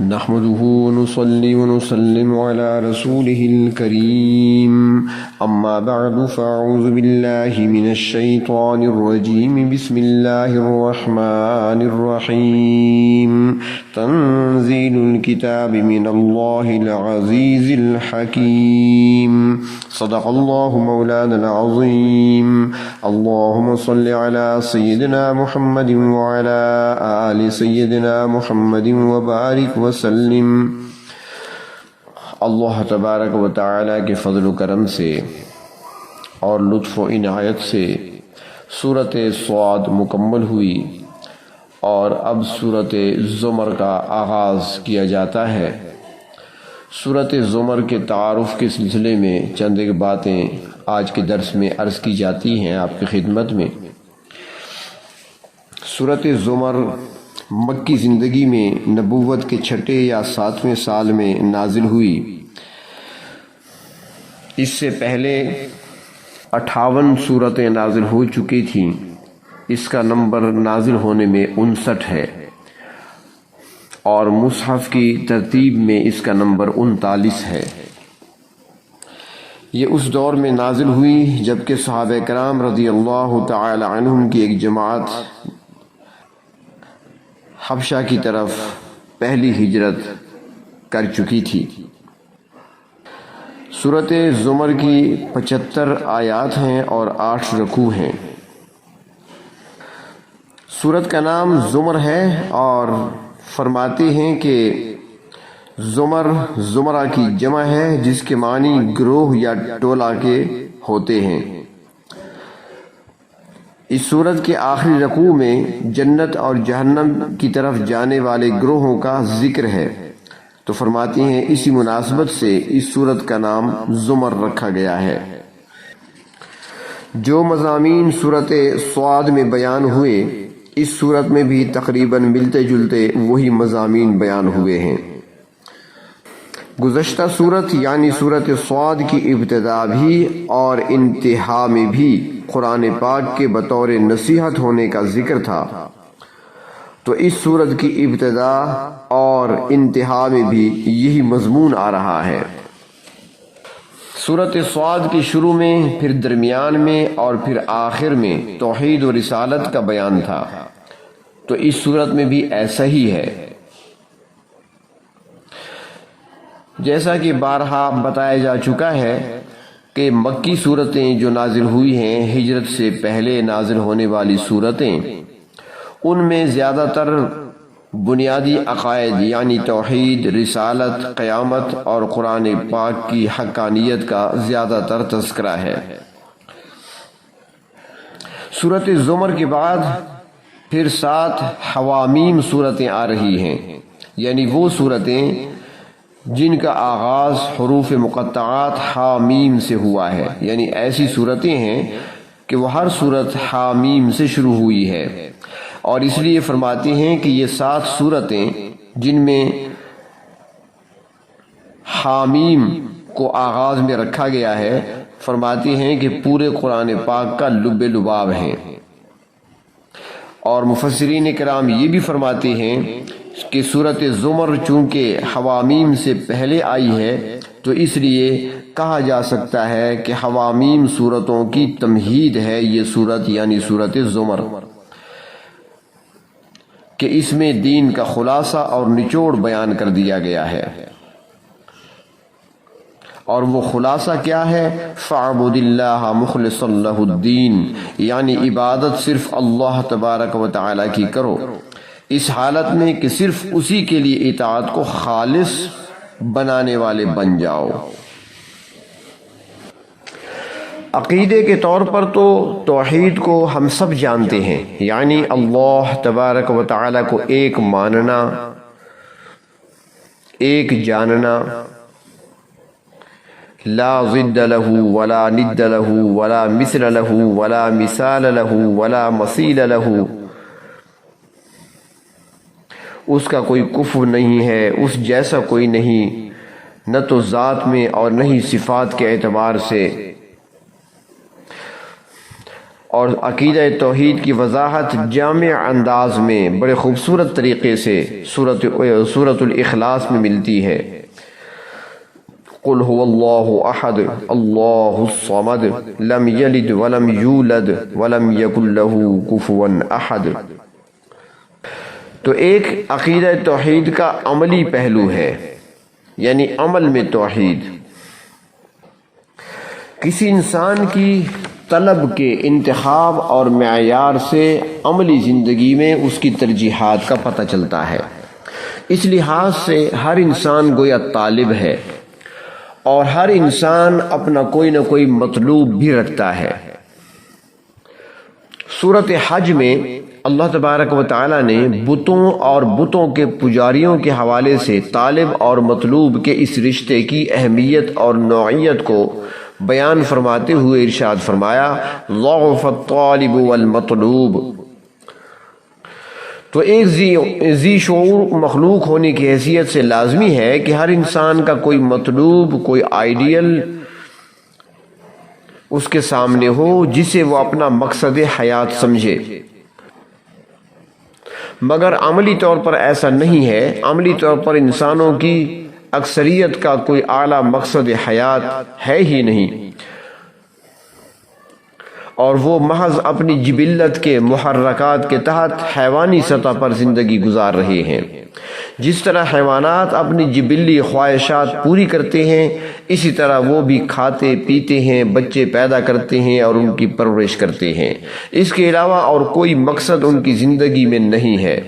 نحمده ونصلي ونسلم على رسوله الكريم أما بعد فأعوذ بالله من الشيطان الرجيم بسم الله الرحمن الرحيم تنزيل الكتاب من الله العزيز الحكيم صدق الله مولانا العظيم اللهم صل على سيدنا محمد وعلى آل سيدنا محمد وبارك وسلم۔ اللہ تبارک و تعالیٰ کے فضل و کرم سے اور لطف و عنایت سے سورۃ صاد مکمل ہوئی اور اب سورۃ زمر کا آغاز کیا جاتا ہے۔ سورۃ زمر کے تعارف کے سلسلے میں چند ایک باتیں آج کے درس میں عرض کی جاتی ہیں آپ کی خدمت میں۔ سورۃ زمر مکی زندگی میں نبوت کے 6 یا 7ویں سال میں نازل ہوئی۔ اس سے پہلے 58 سورتیں نازل ہو چکی تھیں۔ اس کا نمبر نازل ہونے میں 59 ہے اور مصحف کی ترتیب میں اس کا نمبر 39 ہے۔ یہ اس دور میں نازل ہوئی جبکہ صحابہ کرام رضی اللہ تعالی عنہم کی ایک جماعت حبشہ کی طرف پہلی ہجرت کر چکی تھی۔ سورۃ زمر کی 75 آیات ہیں اور 8 رکوع ہیں۔ سورت کا نام زمر ہے اور فرماتے ہیں کہ زمر زمرہ کی جمع ہے جس کے معنی گروہ یا ٹولہ کے ہوتے ہیں۔ اس سورت کے آخری رکوع میں جنت اور جہنم کی طرف جانے والے گروہوں کا ذکر ہے، تو فرماتے ہیں اسی مناسبت سے اس سورت کا نام زمر رکھا گیا ہے۔ جو مضامین سورت صاد میں بیان ہوئے اس سورت میں بھی تقریباً ملتے جلتے وہی مضامین بیان ہوئے ہیں۔ گزشتہ سورت یعنی سورت صاد کی ابتدا بھی اور انتہا میں بھی قرآن پاک کے بطور نصیحت ہونے کا ذکر تھا، تو اس سورت کی ابتدا اور انتہا میں بھی یہی مضمون آ رہا ہے۔ سورت صاد کے شروع میں، پھر درمیان میں اور پھر آخر میں توحید و رسالت کا بیان تھا، تو اس سورت میں بھی ایسا ہی ہے۔ جیسا کہ بارہا بتایا جا چکا ہے کہ مکی صورتیں جو نازل ہوئی ہیں ہجرت سے پہلے نازل ہونے والی صورتیں، ان میں زیادہ تر بنیادی عقائد یعنی توحید، رسالت، قیامت اور قرآن پاک کی حقانیت کا زیادہ تر تذکرہ ہے۔ سورۃ زمر کے بعد پھر 7 حوامیم صورتیں آ رہی ہیں، یعنی وہ صورتیں جن کا آغاز حروف مقطعات حامیم سے ہوا ہے، یعنی ایسی صورتیں ہیں کہ وہ ہر صورت حامیم سے شروع ہوئی ہے، اور اس لیے فرماتے ہیں کہ یہ 7 صورتیں جن میں حامیم کو آغاز میں رکھا گیا ہے، فرماتے ہیں کہ پورے قرآن پاک کا لب لباب ہیں۔ اور مفسرین کرام یہ بھی فرماتے ہیں کہ سورۃ زمر چونکہ حوامیم سے پہلے آئی ہے تو اس لیے کہا جا سکتا ہے کہ حوامیم صورتوں کی تمہید ہے یہ سورت یعنی سورۃ زمر، کہ اس میں دین کا خلاصہ اور نچوڑ بیان کر دیا گیا ہے۔ اور وہ خلاصہ کیا ہے؟ فَاعْبُدِ اللَّهَ مُخْلِصًا لَهُ الدِّينَ، یعنی عبادت صرف اللہ تبارک و تعالیٰ کی کرو، اس حالت میں کہ صرف اسی کے لیے اطاعت کو خالص بنانے والے بن جاؤ۔ عقیدے کے طور پر تو توحید کو ہم سب جانتے ہیں، یعنی اللہ تبارک و تعالیٰ کو ایک ماننا، ایک جاننا، لا ضد له ولا ند له ولا مثل له ولا مثال له ولا مثیل له، اس کا کوئی کفو نہیں ہے، اس جیسا کوئی نہیں، نہ تو ذات میں اور نہ ہی صفات کے اعتبار سے، اور عقیدہ توحید کی وضاحت جامع انداز میں بڑے خوبصورت طریقے سے سورۃ الاخلاص میں ملتی ہے۔ قل هو اللہ احد اللہ الصمد لم یلد ولم یولد ولم یکن لہ کفوا احد۔ تو ایک عقیدہ توحید کا عملی پہلو ہے، یعنی عمل میں توحید۔ کسی انسان کی طلب کے انتخاب اور معیار سے عملی زندگی میں اس کی ترجیحات کا پتہ چلتا ہے۔ اس لحاظ سے ہر انسان گویا طالب ہے، اور ہر انسان اپنا کوئی نہ کوئی مطلوب بھی رکھتا ہے۔ سورۃ حج میں اللہ تبارک و تعالی نے بتوں اور بتوں کے پجاریوں کے حوالے سے طالب اور مطلوب کے اس رشتے کی اہمیت اور نوعیت کو بیان فرماتے ہوئے ارشاد فرمایا، ضعف الطالب والمطلوب۔ تو ایک ذی شعور مخلوق ہونے کی حیثیت سے لازمی ہے کہ ہر انسان کا کوئی مطلوب، کوئی آئیڈیل اس کے سامنے ہو جسے وہ اپنا مقصد حیات سمجھے، مگر عملی طور پر ایسا نہیں ہے۔ عملی طور پر انسانوں کی اکثریت کا کوئی اعلیٰ مقصد حیات ہے ہی نہیں، اور وہ محض اپنی جبلت کے محرکات کے تحت حیوانی سطح پر زندگی گزار رہے ہیں۔ جس طرح حیوانات اپنی جبلی خواہشات پوری کرتے ہیں، اسی طرح وہ بھی کھاتے پیتے ہیں، بچے پیدا کرتے ہیں اور ان کی پرورش کرتے ہیں۔ اس کے علاوہ اور کوئی مقصد ان کی زندگی میں نہیں ہے۔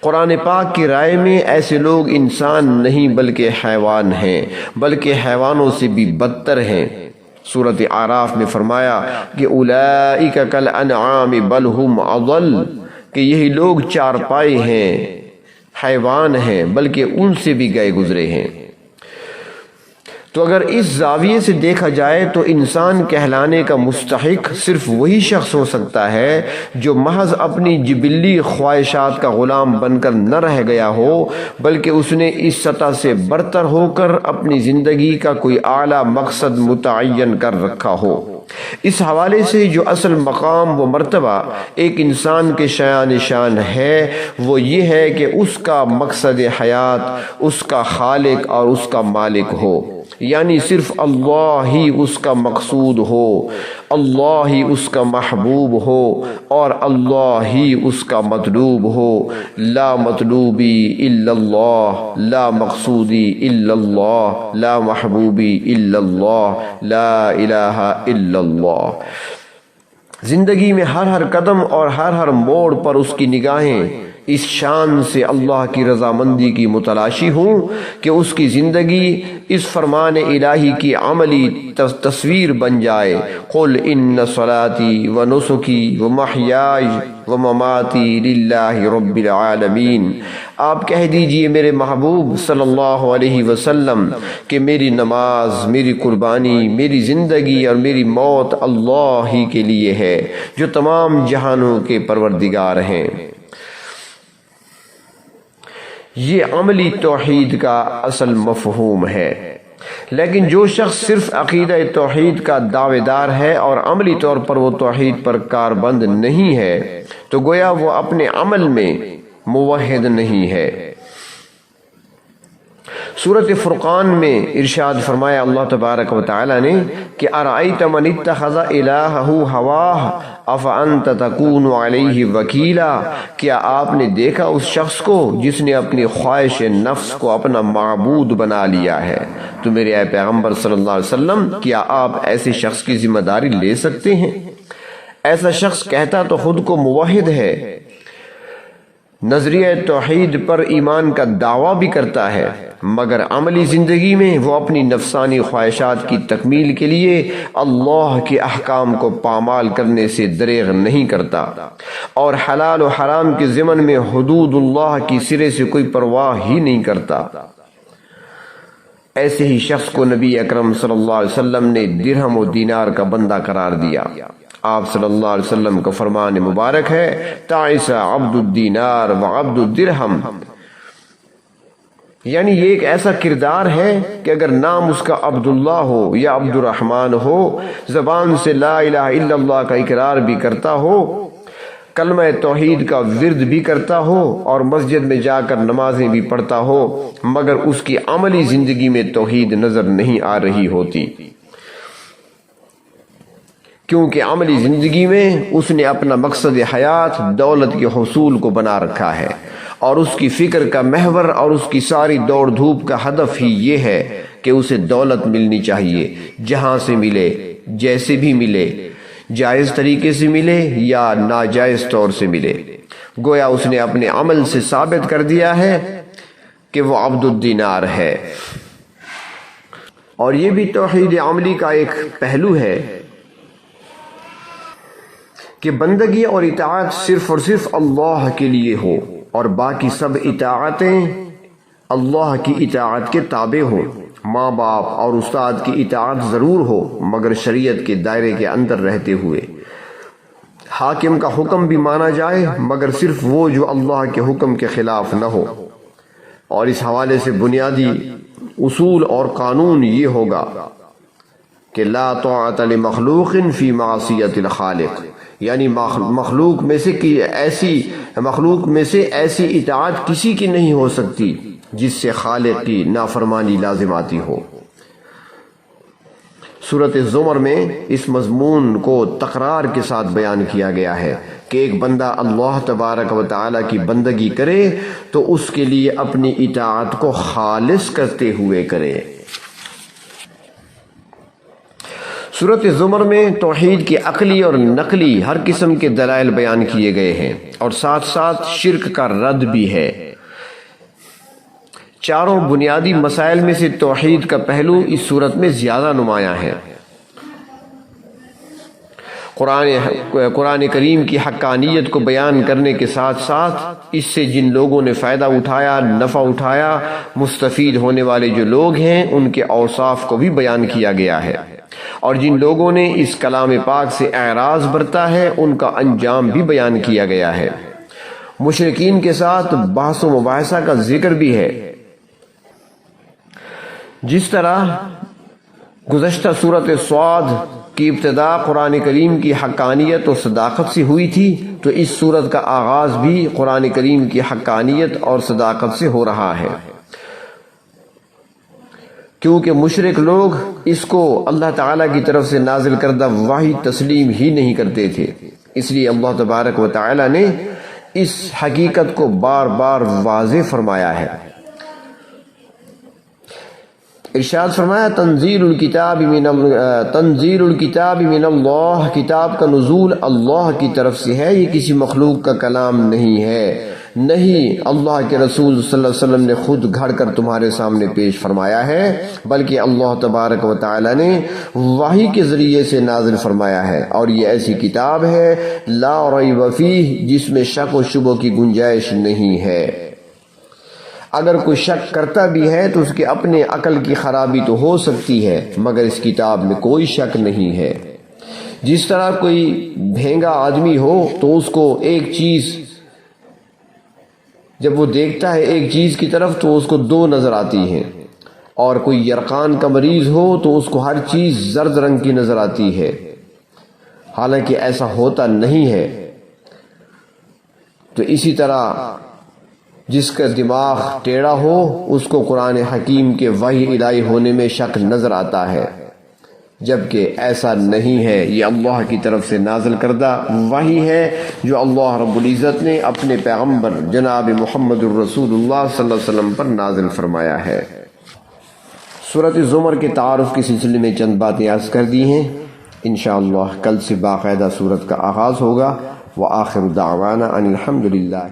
قرآن پاک کی رائے میں ایسے لوگ انسان نہیں بلکہ حیوان ہیں، بلکہ حیوانوں سے بھی بدتر ہیں۔ سورۃ اعراف میں فرمایا کہ اولئک کالانعام بل ہم اضل، کہ یہی لوگ چارپائے ہیں، حیوان ہیں، بلکہ ان سے بھی گئے گزرے ہیں۔ تو اگر اس زاویے سے دیکھا جائے تو انسان کہلانے کا مستحق صرف وہی شخص ہو سکتا ہے جو محض اپنی جبلی خواہشات کا غلام بن کر نہ رہ گیا ہو، بلکہ اس نے اس سطح سے برتر ہو کر اپنی زندگی کا کوئی اعلیٰ مقصد متعین کر رکھا ہو۔ اس حوالے سے جو اصل مقام و مرتبہ ایک انسان کے شایان شان ہے وہ یہ ہے کہ اس کا مقصد حیات اس کا خالق اور اس کا مالک ہو، یعنی صرف اللہ ہی اس کا مقصود ہو، اللہ ہی اس کا محبوب ہو، اور اللہ ہی اس کا مطلوب ہو۔ لا مطلوبی الا اللہ، لا مقصودی الا اللہ، لا محبوبی الا اللہ، لا الہ الا اللہ۔ زندگی میں ہر قدم اور ہر موڑ پر اس کی نگاہیں اس شان سے اللہ کی رضامندی کی متلاشی ہوں کہ اس کی زندگی اس فرمان الہی کی عملی تصویر بن جائے۔ قل ان صلاتی و نسکی و محیائی و مماتی للہ رب العالمین۔ آپ کہہ دیجئے میرے محبوب صلی اللہ علیہ وسلم کہ میری نماز، میری قربانی، میری زندگی اور میری موت اللہ ہی کے لیے ہے جو تمام جہانوں کے پروردگار ہیں۔ یہ عملی توحید کا اصل مفہوم ہے۔ لیکن جو شخص صرف عقیدہ توحید کا دعوے دار ہے اور عملی طور پر وہ توحید پر کاربند نہیں ہے تو گویا وہ اپنے عمل میں موحد نہیں ہے۔ سورۃ فرقان میں ارشاد فرمایا اللہ تبارک و تعالی نے کہ ارأیت من اتخذ الہہ ہواہ افانت تکون علیہ وکیلا، کیا آپ نے دیکھا اس شخص کو جس نے اپنی خواہش نفس کو اپنا معبود بنا لیا ہے؟ تو میرے اے پیغمبر صلی اللہ علیہ وسلم، کیا آپ ایسے شخص کی ذمہ داری لے سکتے ہیں؟ ایسا شخص کہتا تو خود کو موحد ہے، نظریہ توحید پر ایمان کا دعویٰ بھی کرتا ہے، مگر عملی زندگی میں وہ اپنی نفسانی خواہشات کی تکمیل کے لیے اللہ کے احکام کو پامال کرنے سے دریغ نہیں کرتا، اور حلال و حرام کے ضمن میں حدود اللہ کی سرے سے کوئی پرواہ ہی نہیں کرتا۔ ایسے ہی شخص کو نبی اکرم صلی اللہ علیہ وسلم نے درہم و دینار کا بندہ قرار دیا۔ آپ صلی اللہ علیہ وسلم کا فرمان مبارک ہے، تعس عبد الدینار و عبد الدرہم، یعنی یہ ایک ایسا کردار ہے کہ اگر نام اس کا عبداللہ ہو یا عبد الرحمن ہو، زبان سے لا الہ الا اللہ کا اقرار بھی کرتا ہو، کلمہ توحید کا ورد بھی کرتا ہو اور مسجد میں جا کر نمازیں بھی پڑھتا ہو، مگر اس کی عملی زندگی میں توحید نظر نہیں آ رہی ہوتی، کیونکہ عملی زندگی میں اس نے اپنا مقصد حیات دولت کے حصول کو بنا رکھا ہے، اور اس کی فکر کا محور اور اس کی ساری دوڑ دھوپ کا ہدف ہی یہ ہے کہ اسے دولت ملنی چاہیے، جہاں سے ملے، جیسے بھی ملے، جائز طریقے سے ملے یا ناجائز طور سے ملے۔ گویا اس نے اپنے عمل سے ثابت کر دیا ہے کہ وہ عبد الدینار ہے۔ اور یہ بھی توحید عملی کا ایک پہلو ہے کہ بندگی اور اطاعت صرف اور صرف اللہ کے لیے ہو، اور باقی سب اطاعتیں اللہ کی اطاعت کے تابع ہوں۔ ماں باپ اور استاد کی اطاعت ضرور ہو، مگر شریعت کے دائرے کے اندر رہتے ہوئے۔ حاکم کا حکم بھی مانا جائے، مگر صرف وہ جو اللہ کے حکم کے خلاف نہ ہو۔ اور اس حوالے سے بنیادی اصول اور قانون یہ ہوگا کہ لا طاعت لمخلوق فی معصیت الخالق، یعنی مخلوق میں سے ایسی اطاعت کسی کی نہیں ہو سکتی جس سے خالق کی نافرمانی لازم آتی ہو۔ سورۃ الزمر میں اس مضمون کو تکرار کے ساتھ بیان کیا گیا ہے کہ ایک بندہ اللہ تبارک و تعالی کی بندگی کرے تو اس کے لیے اپنی اطاعت کو خالص کرتے ہوئے کرے۔ سورۃ الزمر میں توحید کی عقلی اور نقلی ہر قسم کے دلائل بیان کیے گئے ہیں، اور ساتھ ساتھ شرک کا رد بھی ہے۔ چاروں بنیادی مسائل میں سے توحید کا پہلو اس صورت میں زیادہ نمایاں ہے۔ قرآن کریم کی حقانیت کو بیان کرنے کے ساتھ ساتھ اس سے جن لوگوں نے فائدہ اٹھایا، نفع اٹھایا، مستفید ہونے والے جو لوگ ہیں، ان کے اوصاف کو بھی بیان کیا گیا ہے، اور جن لوگوں نے اس کلام پاک سے اعراض برتا ہے ان کا انجام بھی بیان کیا گیا ہے۔ مشرکین کے ساتھ بحث و مباحثہ کا ذکر بھی ہے۔ جس طرح گزشتہ سورۃ صاد کی ابتدا قرآن کریم کی حقانیت اور صداقت سے ہوئی تھی، تو اس سورت کا آغاز بھی قرآن کریم کی حقانیت اور صداقت سے ہو رہا ہے، کیونکہ مشرک لوگ اس کو اللہ تعالیٰ کی طرف سے نازل کردہ وحی تسلیم ہی نہیں کرتے تھے، اس لیے اللہ تبارک و تعالیٰ نے اس حقیقت کو بار بار واضح فرمایا ہے۔ ارشاد فرمایا تنزیل الکتاب من اللہ، کتاب کا نزول اللہ کی طرف سے ہے، یہ کسی مخلوق کا کلام نہیں ہے، نہیں اللہ کے رسول صلی اللہ علیہ وسلم نے خود گھڑ کر تمہارے سامنے پیش فرمایا ہے، بلکہ اللہ تبارک و تعالی نے وحی کے ذریعے سے نازل فرمایا ہے، اور یہ ایسی کتاب ہے لا ریب فیہ، جس میں شک و شبہ کی گنجائش نہیں ہے۔ اگر کوئی شک کرتا بھی ہے تو اس کے اپنے عقل کی خرابی تو ہو سکتی ہے، مگر اس کتاب میں کوئی شک نہیں ہے۔ جس طرح کوئی بھینگا آدمی ہو تو اس کو ایک چیز جب وہ دیکھتا ہے ایک چیز کی طرف تو اس کو دو نظر آتی ہیں، اور کوئی یرقان کا مریض ہو تو اس کو ہر چیز زرد رنگ کی نظر آتی ہے، حالانکہ ایسا ہوتا نہیں ہے۔ تو اسی طرح جس کا دماغ ٹیڑھا ہو اس کو قرآن حکیم کے وحی الہی ہونے میں شک نظر آتا ہے، جبکہ ایسا نہیں ہے، یہ اللہ کی طرف سے نازل کردہ وحی ہے جو اللہ رب العزت نے اپنے پیغمبر جناب محمد الرسول اللہ صلی اللہ علیہ وسلم پر نازل فرمایا ہے۔ سورۃ الزمر کے تعارف کے سلسلے میں چند باتیں عرض کر دی ہیں، انشاءاللہ کل سے باقاعدہ سورت کا آغاز ہوگا۔ وآخر دعوانا ان الحمد للہ۔